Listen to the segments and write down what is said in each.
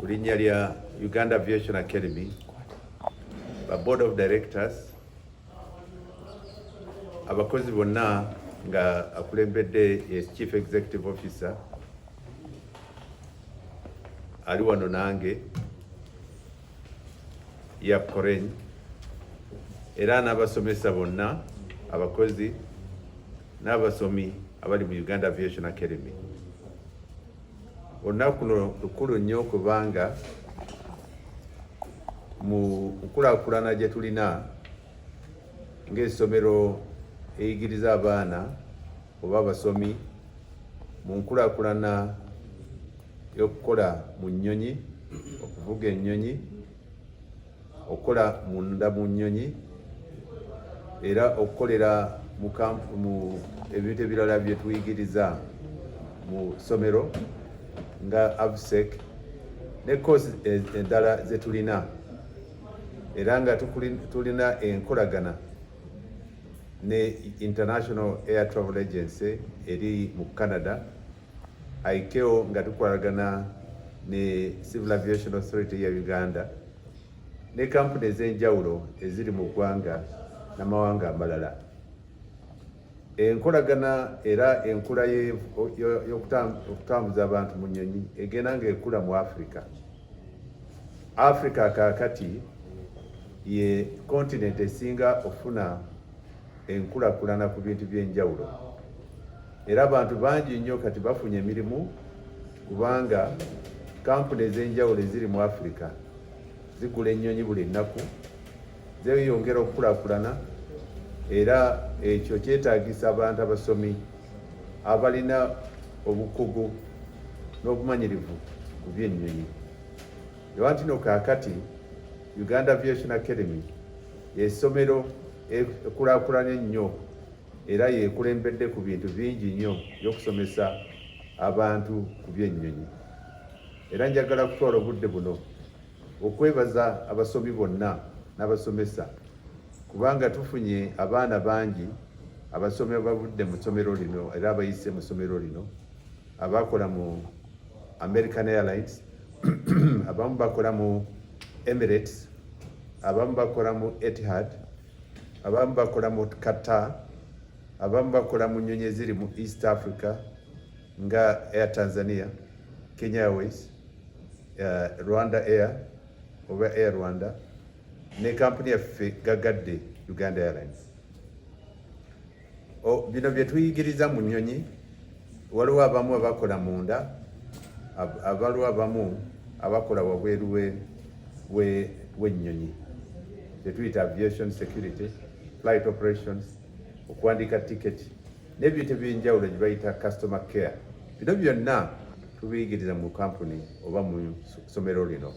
kulinnya lya Uganda Aviation Academy, ba board of directors, abakozi bonna nga akulembedde chief executive officer ali wano nange ya Koreny, era n'abasomesa bonna abakozi n'abasomi abali mu Uganda Aviation Academy. Olunaku luno lukulu nnyo kubanga mu nkulaakulana gye tulina ng'essomero eyigiriza abaana oba abasomi mu nkulaakulana y'okukola mu nnyonyi, okuvuga ennyonyi, okukola munda mu nnyonyi, era okukolera mu ebintu ebirala bye tuyigiriza mu ssomero nga AVSEC ne course endala ze tulina, era nga tulina enkolagana ne International Air Travel Agency eri mu Canada, ICAO nga tukolagana ne Civil Aviation Authority ya Uganda ne kampuni ez'enjawulo eziri mu ggwanga n'amawanga amalala. Enkolagana era enkula y'okutambuza abantu mu nnyonyi egenda ng'ekula mu Africa. Africa kaakati ye continent esinga ofuna enkulakulana ku bintu by'enjawulo, era abantu bangi nnyo kati bafunye emirimu kubanga kampuni ez'enjawulo eziri mu Africa zigula ennyonyi buli nnaku, zeeyongera okukulakulana, era ekyo kyetaagisa abantu abasomi abalina obukugu n'obumanyirivu ku by'ennyonyi. Lwantino kaakati Uganda Aviation Academy y'essomero ekulaakulana ennyo era yeekulembedde ku bintu bingi nnyo by'okusomesa abantu ku by'ennyonyi. Era njagala kutwala obudde buno okwebaza abasomi bonna n'abasomesa kubanga tufunye abaana bangi abasomi abavudde mu ssomero lino era abayise mu ssomero lino, abakola mu American Airlines, abamu bakola mu Emirates, abamu bakola mu Etihad, abamu bakola mu Qatar, abamu bakola mu nnyonyi eziri mu East Africa nga Air Tanzania, Kenya Airways, Rwanda Air oba Air Rwanda ne kampuni yaffe gagadde Uganda Airlines. Bino bye tuyigiriza mu nnyonyi, waliwo abamu abakola munda, waliwo abamu abakola wabweru w'ennyonyi, bye tuyita aviation security, flight operations, okuwandiika tiketi n'ebintu eby'enjawulo gye bayita customer care. Bino byonna tubiyigiriza mu kampuni oba mu ssomero lino.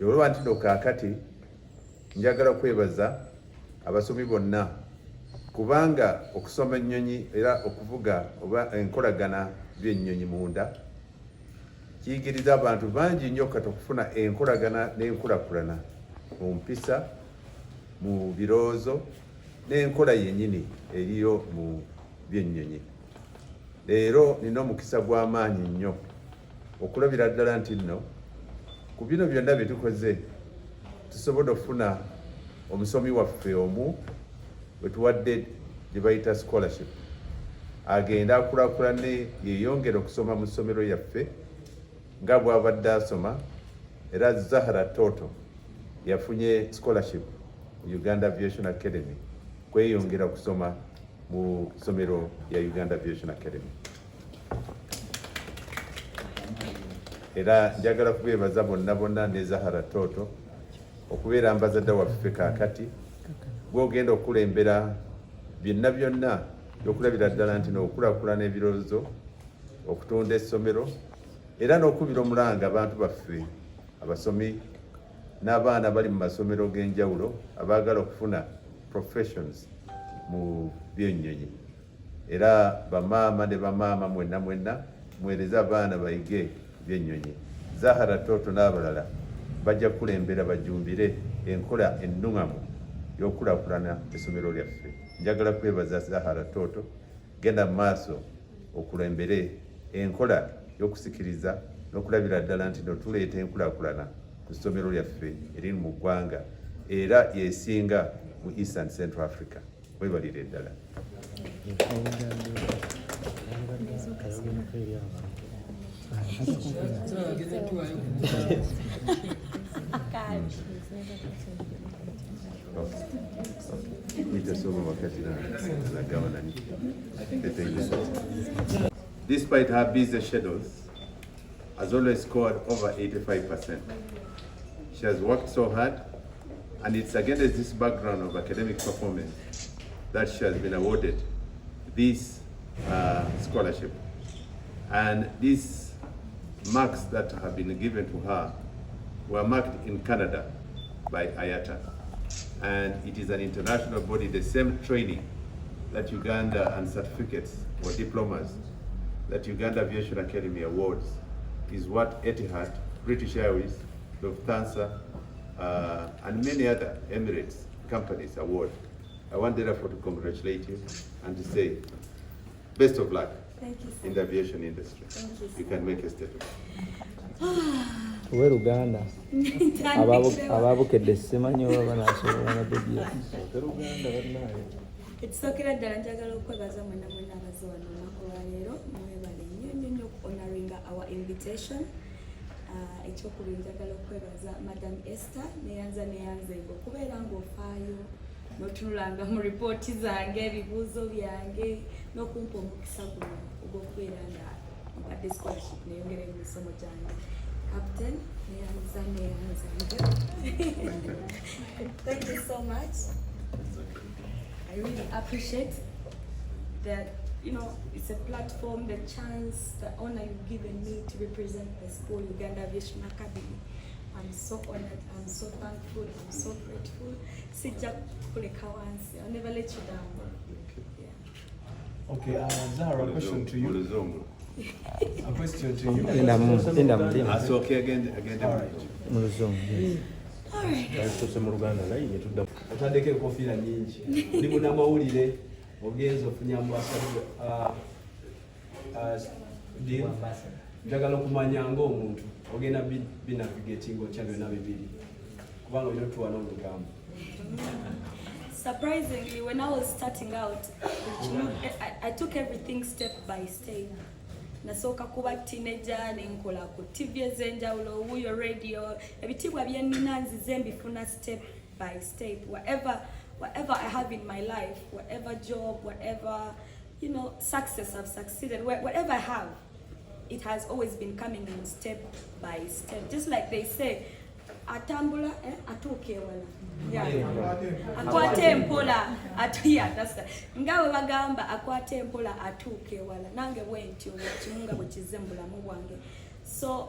Olwa ntino kaakati njagala kwebaza abasomi bonna kubanga okusoma ennyonyi era okuvuga oba enkolagana by'ennyonyi munda kiyigiriza abantu bangi nnyo kati okufuna enkolagana n'enkulakulana mu mpisa, mu birowoozo n'enkola yennyini eriyo mu by'ennyonyi. Leero nina omukisa gw'amaanyi nnyo okulabira ddala nti nno ku bino byonna bye tukoze tusobola okufuna omusomi waffe omu bwe tuwadde gye bayita scholarship, agenda akulakulane yeeyongera okusoma mu ssomero yaffe nga bw'abadde asoma. Era Zahara Totto yafunye scholarship mu Uganda Aviation Academy kweyongera okusoma mu ssomero ya Uganda Aviation Academy. Era njagala kubeebaza bonna ne Zahara Totto okubeera ambazadde waffe kaakati gw'ogenda okukulembera byonna byokulabira ddala nti n'okulakulana ebirowoozo, okutunda essomero era n'okubira omulanga abantu baffe abasomi n'abaana bali mu masomero g'enjawulo abaagala okufuna professions mu by'ennyonyi. Era bamaama ne bamaama mwenna muweereze abaana bayige by'ennyonyi. Zahara Totto n'abalala bajja kukulembera bajumbire enkola ennuŋŋamu y'okulakulana essomero lyaffe. Njagala kwebaza Zahara Totto, genda mu maaso okulembere enkola y'okusikiriza n'okulabira ddala nti no tuleeta enkulaakulana ku ssomero lyaffe eriri mu ggwanga era yesinga mu East and Central Africa. Webalire ddala. Despite her busy schedules, has always scored over 85%. She has worked so hard, and it's against this background of academic performance that she has been awarded this scholarship. And these marks that have been given to her were marked in Canada by IATA. And it is an international body, the same training that Uganda and certificates or diplomas that Uganda Aviation Academy awards is what Etihad, British Airways, Lufthansa, and many other Emirates companies award. I want therefore to congratulate you and to say best of luck in the aviation industry. You can make a statement. Where Uganda? Ababukedde simanyi oba banaasobola na bebi. Ekisokera ddala njagala okwebaza mwena abaze wano olunaku lwaleero mwebale nnyo honoring our invitation. Ekyokubiri njagala okwebaza Madam Esther neyanza okubeera ng'ofaayo n'otunulanga mu ripooti zange ebibuuzo byange n'okumpa omukisa guno ogw'okubeera nga mpadde scholarship neyongera mu misomo gyange. Captain, thank you so much. I really appreciate that, you know, it's a platform, the chance, the honor you've given me to represent the school, Uganda Aviation Academy. I'm so honored, I'm so thankful, I'm so grateful. I'll never let you down. Yeah. Okay, Zahara, a question to you. A question to you. That's okay again. All right. Otandeke enkofiira nyingi. Ndi munnamawulire ogenza ofunye deal. Njagala okumanya ng'omuntu ogenda binavigating otya byonna bibiri kubanga olina otuwana olugambo. Surprisingly, when I was starting out, I took everything step by step. Nasoka kuba teenager nenkola ku TV ezenjawulo, wuyo radio, ebitibwa byenina nzize mbifuna step by step. Whatever I have in my life, whatever job, whatever, you know, success I've succeeded, whatever I have, it has always been coming in step by step. Just like they say, atambula atuuke wala. Yeah. Akwate mpola atuya, that's that. Ngawe bagamba akwate mpola atuuke wala. Nange bwentyo kimunga bwe kizembula mu bwange. So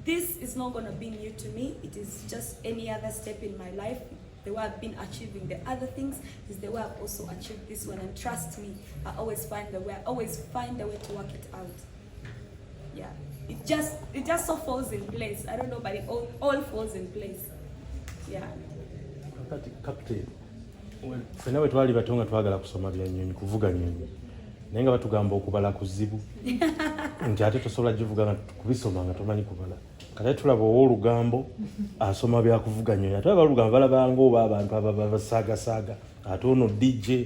this is not going to be new to me. It is just any other step in my life. The way I've been achieving the other things is the way I've also achieved this one. And trust me, I always find the way. I always find the way to work it out. Yeah, it just so falls in place. I don't know, but it all falls in place. Yeah. Captain, fena we twali batonga twagala kusoma bya nyonyi kuvuga nyonyi. Naye nga batugamba okubala kuzibu. Nti ate tosobola givuga nga kubisoma nga tomanyi kubala. Kati tulaba olugambo asoma bya kuvuga nyonyi. Ate abalugambo balaba ng'oba abantu abasaaga ate ono DJ.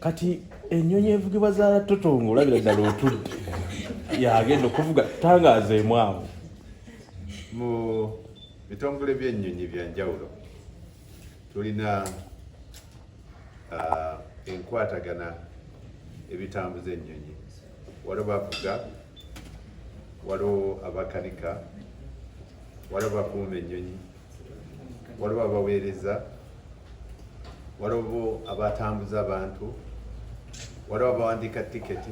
Kati ennyonyi evugibwa Zahara Totto ng'olabira ddala otudde. Yagenda okuvuga tangaazeemu awo. Mu bitongole by'ennyonyi bya njawulo tulina enkwatagana ebitambuza ennyonyi. Waliwo bavuga, waliwo abakanika, waliwo bakuuma ennyonyi, waliwo abaweereza, waliwo abatambuza abantu, waliwo abawandiika tiketi,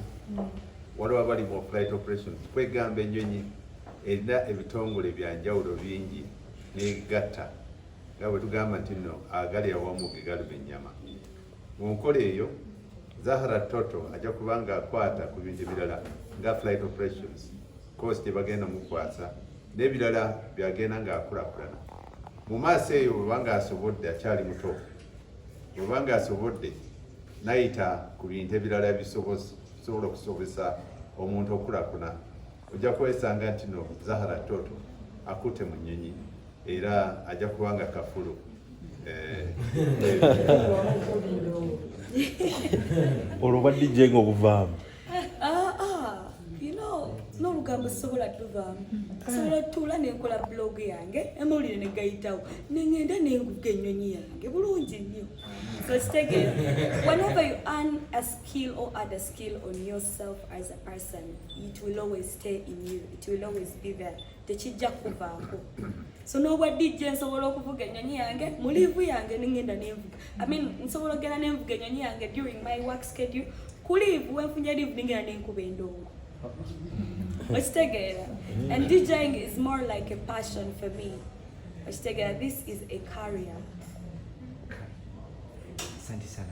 waliwo abali mu flight operations. Kwegamba ennyonyi erina ebitongole bya njawulo bingi n'egatta nga bwe tugamba nti nno agali awamu ge galuba ennyama. Mu nkola eyo Zahara Totto ajja kuba nga akwata ku bintu ebirala nga flight operations, course gye bagenda mukwasa n'ebirala byagenda ng'akulaakulana. Mu maaso eyo bwebanga asobodde akyali muto, bwebanga asobodde nayita ku bintu ebirala bisobola okusobozesa omuntu okulaakulana ojja kwesanga nti no Zahara Totto akutte mu nnyonyi era ajja kubanga kafulu. olwo bwa DJ ng'obuvaamu. You know, n'olugambo sobola tuvaamu. Sobola tuula nenkola blog yange, amawulire ne gayitawo. Nengenda nenguga ennyonyi yange bulungi nnyo. So kitegeera, whenever you earn a skill or add a skill on yourself as a person, it will always stay in you. It will always be there. Tekijja kuvaako. So n'obwa DJ nsobola okuvuga ennyonyi yange, mu liivu yange nengenda nenvuga. I mean, nsobola okugenda nenvuga ennyonyi yange during my work schedule. Ku liivu wenfunye liivu nengenda nenkuba endongo. And DJing is more like a passion for me. This is a career. Asante sana.